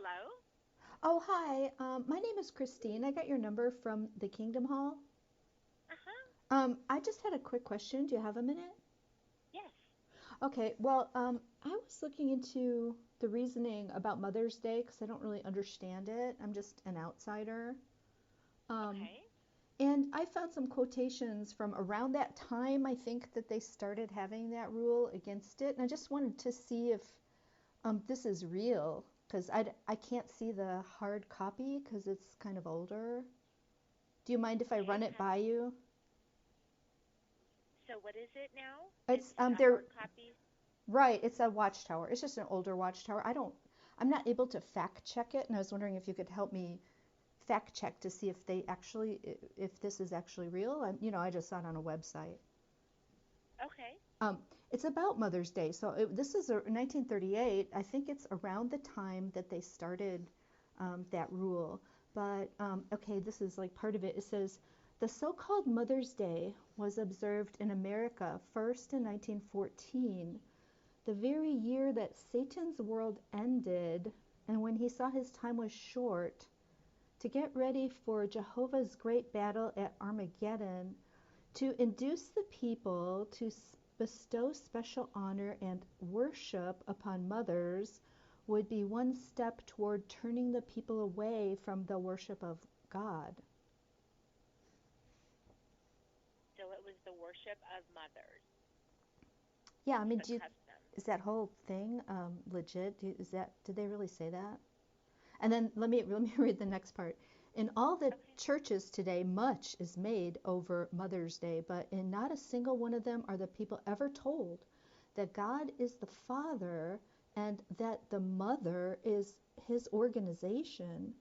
Hello? Oh, hi. My name is Christine. I got your number from the Kingdom Hall. Uh-huh. I just had a quick question. Do you have a minute? Yes. Okay, well, I was looking into the reasoning about Mother's Day because I don't really understand it. I'm just an outsider. Um, Okay. and I found some quotations from around that time, I think, that they started having that rule against it. And I just wanted to see if this is real because I can't see the hard copy because it's kind of older. Do you mind if I Okay. run it by you? So what is it now? It's It's a they're hard copy. right. It's a watchtower. It's just an older watchtower. I'm not able to fact check it, and I was wondering if you could help me fact check to see if if this is actually real. I just saw it on a website. Okay. Um, it's about Mother's Day. So this is 1938. I think it's around the time that they started that rule. But okay, this is like part of it. It says the so-called Mother's Day was observed in America first in 1914, the very year that Satan's world ended, and when he saw his time was short, to get ready for Jehovah's great battle at Armageddon, to induce the people to bestow special honor and worship upon mothers would be one step toward turning the people away from the worship of God. So it was the worship of mothers. Yeah, I That's mean, the custom. is that whole thing legit? Did they really say that? And then let me read the next part. In all the Okay. churches today, much is made over Mother's Day, but in not a single one of them are the people ever told that God is the Father and that the Mother is his organization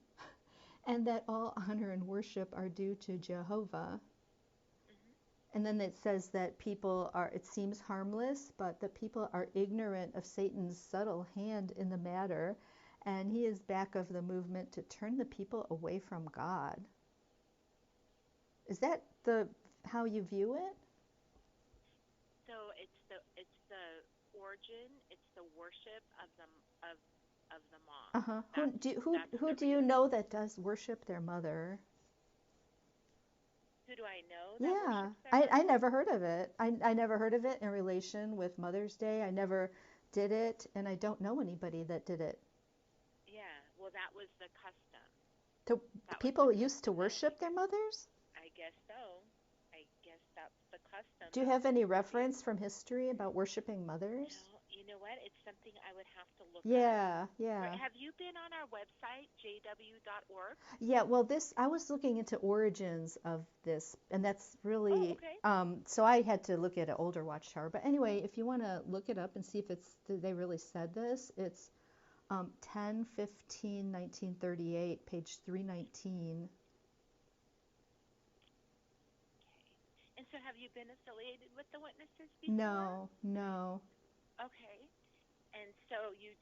and that all honor and worship are due to Jehovah. Mhm. And then it says that it seems harmless, but the people are ignorant of Satan's subtle hand in the matter, and he is back of the movement to turn the people away from God. Is that how you view it? So it's the origin, it's the worship of of the mom. Uh-huh. That's Who the do you reason. know that does worship their mother? Who do I know that Yeah, worships their I mother? never heard of it. I never heard of it in relation with Mother's Day. I never did it, and I don't know anybody that did it. Yeah. Well, that was the custom. So That was the people used to custom. worship their mothers? I guess so. I guess that's the custom Do you of have any for being. reference from history about worshiping mothers? No, you know what? It's something I would have to look up. Yeah, yeah. Have you been on our website, jw.org? Yeah, well, I was looking into origins of this, and that's Oh, really, okay. so I had to look at an older watchtower. But anyway, if you want to look it up and see if they really said this, it's 10/15/1938, page 319. Okay. And so have you been affiliated with the Witnesses before? No, no. Okay. And so you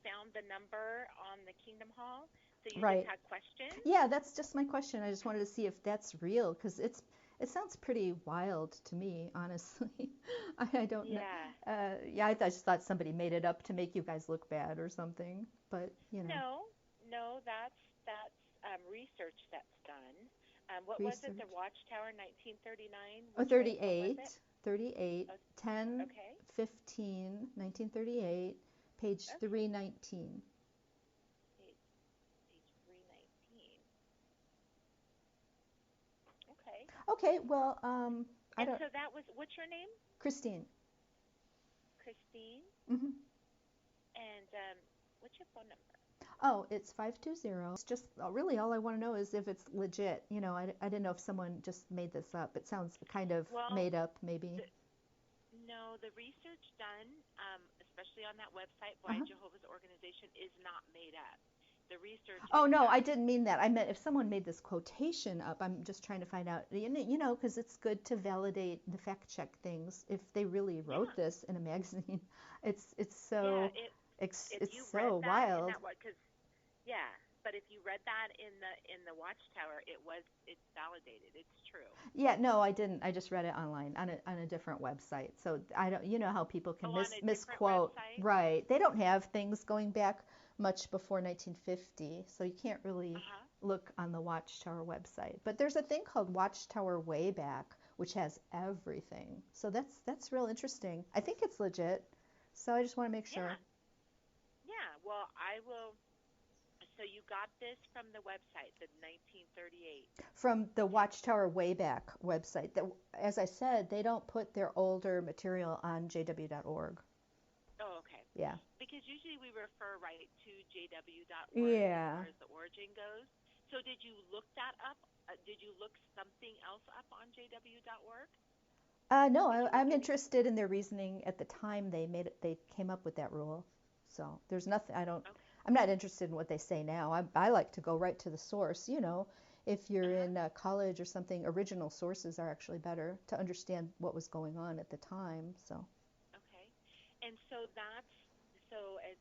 found the number on the Kingdom Hall, so you just Right. had questions? Yeah, that's just my question. I just wanted to see if that's real because it sounds pretty wild to me, honestly. I don't know. Yeah. Yeah, I just thought somebody made it up to make you guys look bad or something. But No, no, that's research that's done. What was it? The research. Watchtower, 1939. Oh, What was it? 38, 38, Oh, 10, okay, 15, 1938, page okay. 319. Page 319. Okay. Okay, well, I And don't, so that was, what's your name? Christine. Christine. Hmm. And what's your phone number? Oh, it's 520. It's just really all I want to know is if it's legit. I didn't know if someone just made this up. It sounds kind of Well, made up, maybe. the, no, the research done, especially on that website, Uh-huh. Blind Jehovah's Organization, is not made up. The research Oh, is no, I done. didn't mean that. I meant if someone made this quotation up, I'm just trying to find out, because it's good to validate the fact check things if they really wrote Yeah, this in a magazine. It's yeah. so If it's you read so that in wild. that one, because yeah, but if you read that in the Watchtower, it's validated. It's true. Yeah, no, I didn't. I just read it online on a different website. So I don't, how people can Oh, on a different misquote. website. Right. They don't have things going back much before 1950, so you can't really Uh-huh. look on the Watchtower website. But there's a thing called Watchtower Wayback, which has everything. So that's real interesting. I think it's legit. So I just want to make Yeah. sure. Yeah. Well, I will. So you got this from the website, the 1938. From the Okay. Watchtower Wayback website. That, as I said, they don't put their older material on jw.org. Oh, okay. Yeah. Because usually we refer right to jw.org as Yeah. far as the origin goes. So did you look that up? Did you look something else up on jw.org? No, Did you look I'm any? interested in their reasoning at the time they made it, they came up with that rule. So there's nothing, I don't, Okay. I'm not interested in what they say now. I like to go right to the source. You know, if you're Uh-huh. in college or something, original sources are actually better to understand what was going on at the time. So, Okay. And so that's so it's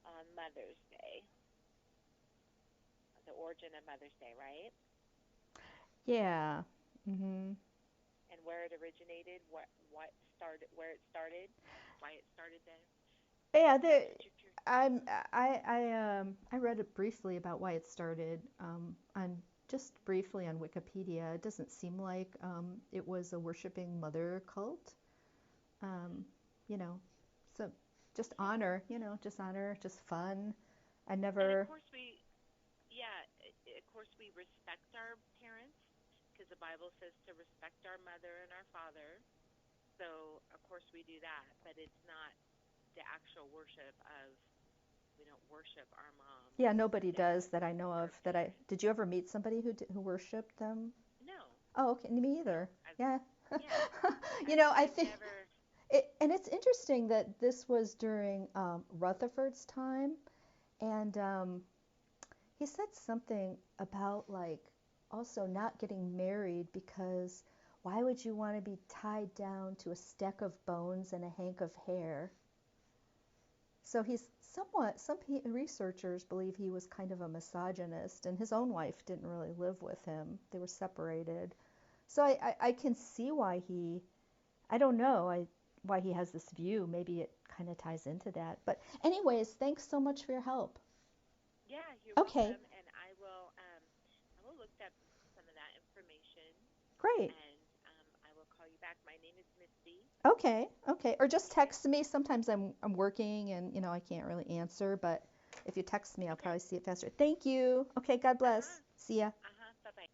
on Mother's Day, the origin of Mother's Day, right? yeah. Hmm. And where it originated, what started, where it started, why it started then. Yeah, That's there, what you're curious. I read it briefly about why it started on just briefly on Wikipedia. It doesn't seem like it was a worshiping mother cult. Um, Mhm. you know, so just Yeah. honor, just honor, just fun. I And of never, course we, yeah, of course we respect our parents because the Bible says to respect our mother and our father. So of course we do that, but it's not the actual worship of, we don't worship our mom yeah, or nobody does dad that I know or of. parents. Did you ever meet somebody who worshipped them? No, Oh, okay, me no. either. I've, Yeah. yeah, I I've think never. and it's interesting that this was during Rutherford's time, and he said something about like also not getting married because why would you want to be tied down to a stack of bones and a hank of hair? So he's somewhat, researchers believe he was kind of a misogynist, and his own wife didn't really live with him. They were separated. So I can see why I don't know, why he has this view. Maybe it kind of ties into that. But, anyways, thanks so much for your help. Yeah, you're Okay, welcome, and I will look up some of that information, great. and I will call you back. My name is Misty. Okay, okay. Or just Okay. text me. Sometimes I'm working and I can't really answer, but if you text me, I'll Okay. probably see it faster. Thank you. Okay, God Uh huh. bless. See ya. Uh huh. Bye bye.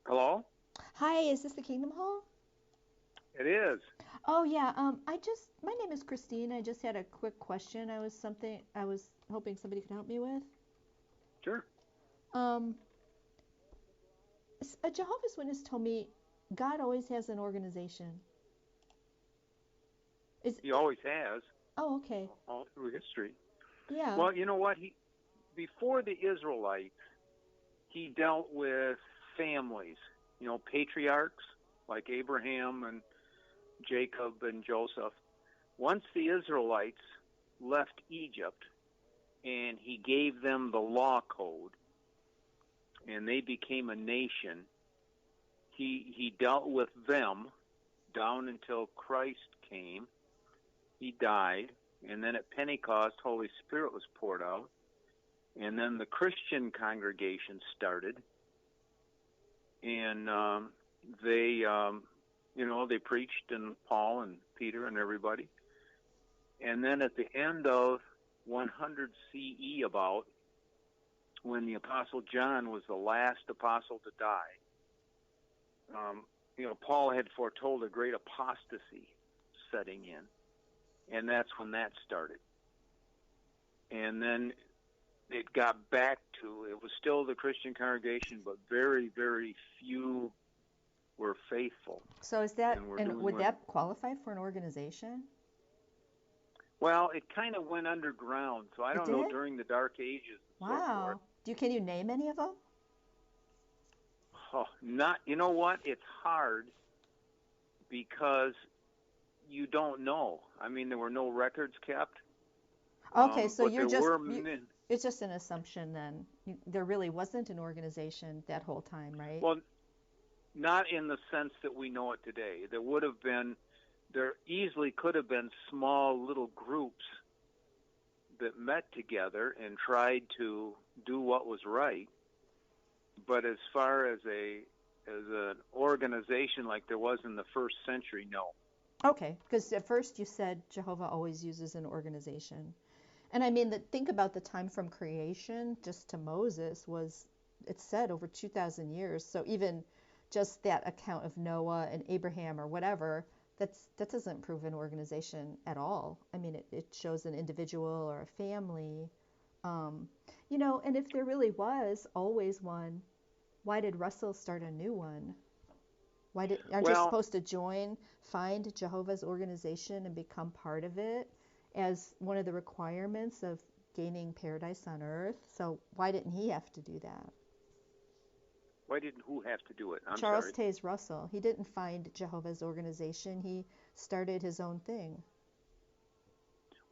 Hello? Hi, is this the Kingdom Hall? It is. Oh yeah, my name is Christine. I just had a quick question. I was hoping somebody could help me with. Sure. Um, a Jehovah's Witness told me God always has an organization. Is He always has, Oh, okay. all through history. Yeah. Well, you know what? Before the Israelites, he dealt with families, patriarchs like Abraham and Jacob and Joseph. Once the Israelites left Egypt and he gave them the law code and they became a nation, he dealt with them down until Christ came. He died, and then at Pentecost, Holy Spirit was poured out, and then the Christian congregation started, and they preached, and Paul and Peter and everybody, and then at the end of 100 CE, about when the Apostle John was the last apostle to die, Paul had foretold a great apostasy setting in, and that's when that started. And then it got back to, it was still the Christian congregation, but very, very few were faithful So and were doing would what. that qualify for an organization? Well, it kind of went underground, so I It don't know, did? during the Dark Ages and so forth. Wow. Can you name any of them? Oh, not, you know what? It's hard because you don't know. I mean, there were no records kept. Okay, so But you're there just were men. it's just an assumption then. There really wasn't an organization that whole time, right? Well, not in the sense that we know it today. There easily could have been small little groups that met together and tried to do what was right. But as far as an organization like there was in the first century, no. Okay, because at first you said Jehovah always uses an organization. And I mean, think about the time from creation just to Moses was, it said, over 2,000 years. So even just that account of Noah and Abraham or whatever, that doesn't prove an organization at all. I mean, it shows an individual or a family. Um, and if there really was always one, why did Russell start a new one? Aren't you Well, supposed to find Jehovah's organization and become part of it as one of the requirements of gaining paradise on earth? So why didn't he have to do that? why didn't who have to do it? I'm Charles sorry. Taze Russell, he didn't find Jehovah's organization. He started his own thing.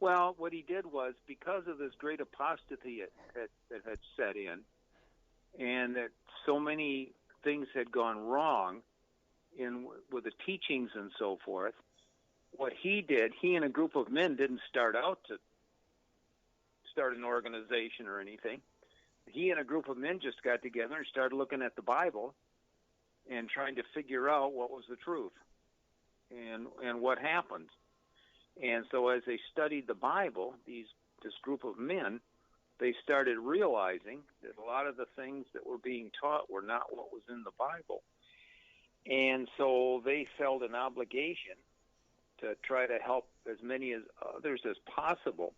Well, what he did was because of this great apostasy that had set in, and that so many things had gone wrong with the teachings and so forth. What he did, he and a group of men didn't start out to start an organization or anything. He and a group of men just got together and started looking at the Bible and trying to figure out what was the truth and what happened. And so as they studied the Bible, this group of men, they started realizing that a lot of the things that were being taught were not what was in the Bible. And so they felt an obligation to try to help as many as others as possible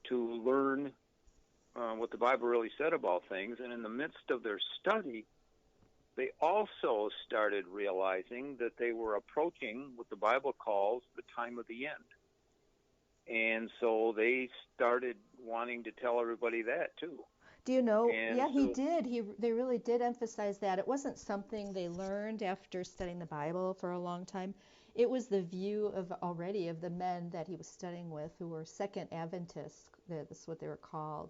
to learn what the Bible really said about things. And in the midst of their study, they also started realizing that they were approaching what the Bible calls the time of the end. And so they started wanting to tell everybody that too. Do you know? And Yeah, he so, did. They really did emphasize that. It wasn't something they learned after studying the Bible for a long time. It was the view of the men that he was studying with who were Second Adventists. That's what they were called.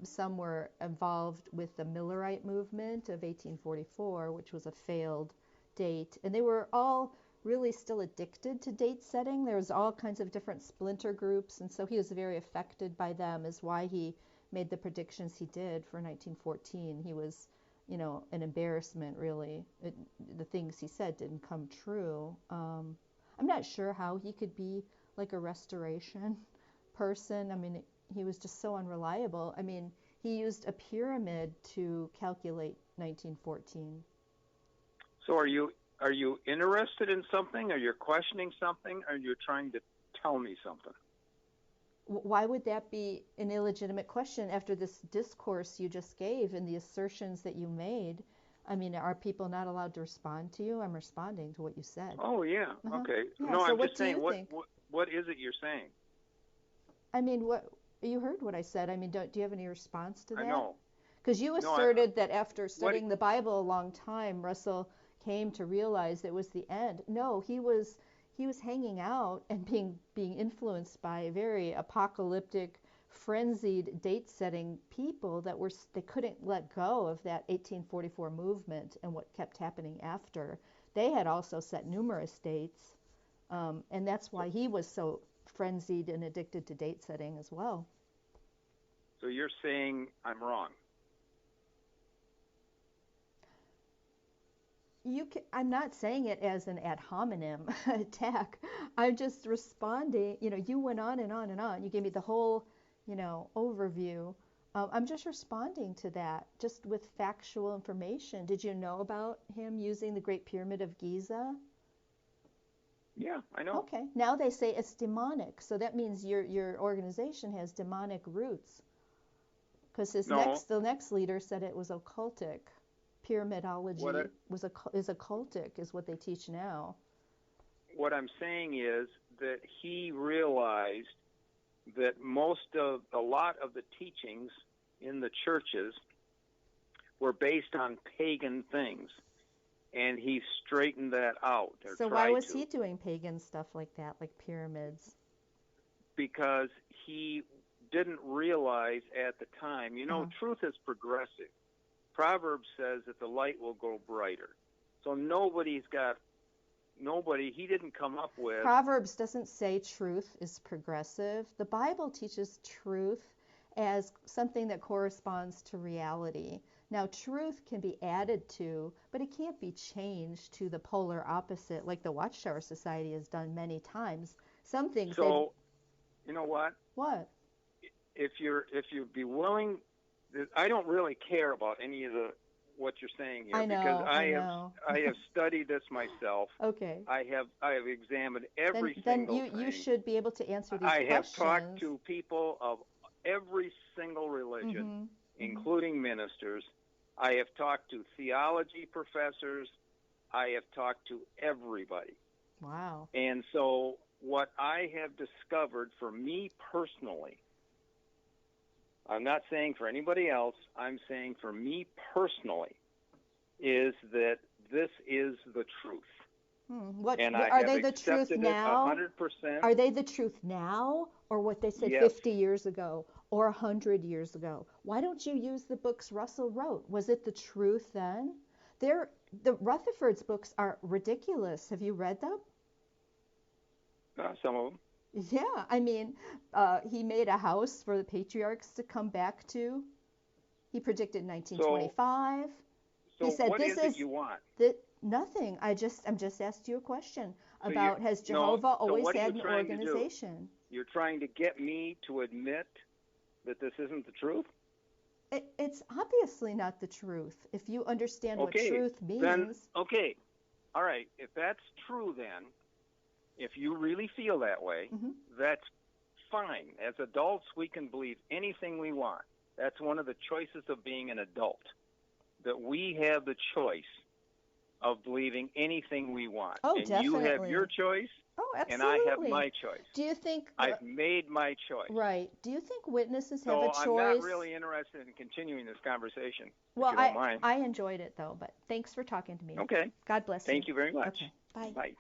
Some were involved with the Millerite movement of 1844, which was a failed date, and they were all really still addicted to date setting. There was all kinds of different splinter groups, and so he was very affected by them, is why he made the predictions he did for 1914. He was, an embarrassment, really. The things he said didn't come true. I'm not sure how he could be like a restoration person. I mean, he was just so unreliable. I mean, he used a pyramid to calculate 1914. so are you interested in something? Are you questioning something? Or are you trying to tell me something? Why would that be an illegitimate question after this discourse you just gave and the assertions that you made? I mean, are people not allowed to respond to you? I'm responding to what you said. Oh yeah, Uh-huh. okay. Yeah, No, so I'm what just do saying you think? what is it you're saying? I mean, what you heard what I said. I mean, do you have any response to I that? know. Because you No, asserted that after what studying the Bible a long time, Russell came to realize it was the end. No, he was hanging out and being influenced by very apocalyptic, frenzied date-setting people they couldn't let go of that 1844 movement and what kept happening after. They had also set numerous dates, and that's why he was so frenzied and addicted to date setting as well. so you're saying I'm wrong? I'm not saying it as an ad hominem attack. I'm just responding. You went on and on and on. You gave me the whole, overview. I'm just responding to that, just with factual information. Did you know about him using the Great Pyramid of Giza? Yeah, I know. Okay. Now they say it's demonic, so that means your organization has demonic roots. Because No, the next leader said it was occultic. what I, Pyramidology is occultic, is what they teach now. what I'm saying is that he realized that a lot of the teachings in the churches were based on pagan things, and he straightened that out, or So why tried was to. he doing pagan stuff like that, like pyramids? because he didn't realize at the time. Truth is progressive. Proverbs says that the light will grow brighter. So he didn't come up with. Proverbs doesn't say truth is progressive. The Bible teaches truth as something that corresponds to reality. Now, truth can be added to, but it can't be changed to the polar opposite, like the Watchtower Society has done many times. Some things. So, you know what? What? If you'd be willing, I don't really care about any of what you're saying here, because I have studied this myself. Okay. I have examined every single thing. Then you should be able to answer these questions. I have talked to people of every single religion, including ministers. I have talked to theology professors. I have talked to everybody. Wow. And so what I have discovered for me personally, I'm not saying for anybody else, I'm saying for me personally, is that this is the truth. And are they the truth now? 100%. Are they the truth now, or what they said 50 years ago or 100 years ago? Why don't you use the books Russell wrote? Was it the truth then? The Rutherford's books are ridiculous. Have you read them? Some of them. Yeah, I mean, he made a house for the patriarchs to come back to. He predicted 1925. So he said, what is it you want? Nothing. I'm just asked you a question about has Jehovah always had an organization? You're trying to get me to admit that this isn't the truth? It's obviously not the truth. If you understand what truth means. Then, okay. All right. If that's true, then, if you really feel that way, that's fine. As adults, we can believe anything we want. That's one of the choices of being an adult, that we have the choice of believing anything we want. Oh, and definitely. You have your choice. Oh, absolutely. And I have my choice. Do you think I've made my choice? Right. Do you think witnesses have a choice? So I'm not really interested in continuing this conversation. Well, if you don't mind. I enjoyed it though, but thanks for talking to me. Okay. God bless you. Thank you very much. Okay. Bye. Bye.